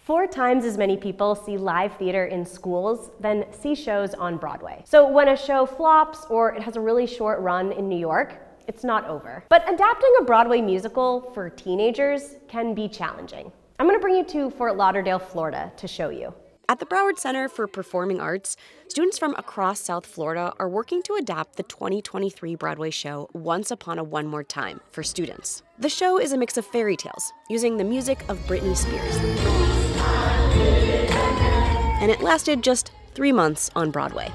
4 times as many people see live theater in schools than see shows on Broadway. So when a show flops or it has a really short run in New York, it's not over. But adapting a Broadway musical for teenagers can be challenging. I'm gonna bring you to Fort Lauderdale, Florida to show you. At the Broward Center for Performing Arts, students from across South Florida are working to adapt the 2023 Broadway show Once Upon a One More Time for students. The show is a mix of fairy tales using the music of Britney Spears. And it lasted just 3 months on Broadway.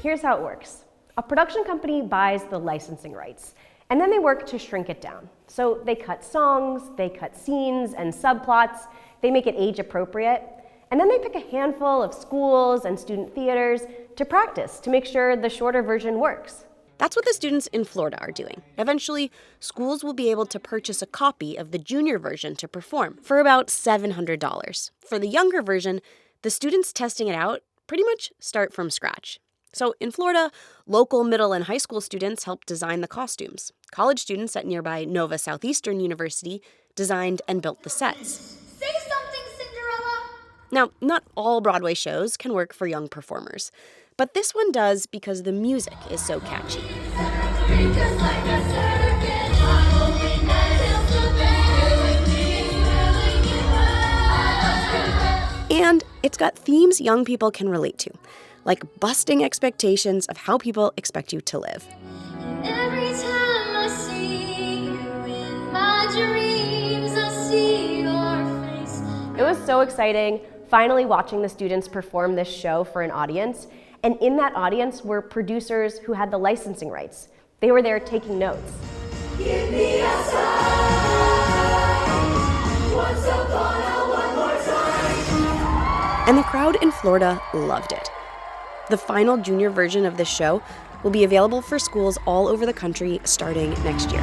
Here's how it works. A production company buys the licensing rights, and then they work to shrink it down. So they cut songs, they cut scenes and subplots, they make it age appropriate, and then they pick a handful of schools and student theaters to practice to make sure the shorter version works. That's what the students in Florida are doing. Eventually, schools will be able to purchase a copy of the junior version to perform for about $700. For the younger version, the students testing it out pretty much start from scratch. So in Florida, local middle and high school students helped design the costumes. College students at nearby Nova Southeastern University designed and built the sets. Say something, Cinderella! Now, not all Broadway shows can work for young performers, but this one does because the music is so catchy. And it's got themes young people can relate to, like busting expectations of how people expect you to live. Every time I see you in my dreams, I see your face. It was so exciting finally watching the students perform this show for an audience. And in that audience were producers who had the licensing rights. They were there taking notes. Give me a sign. Once upon a one more time. And the crowd in Florida loved it. The final junior version of this show will be available for schools all over the country starting next year.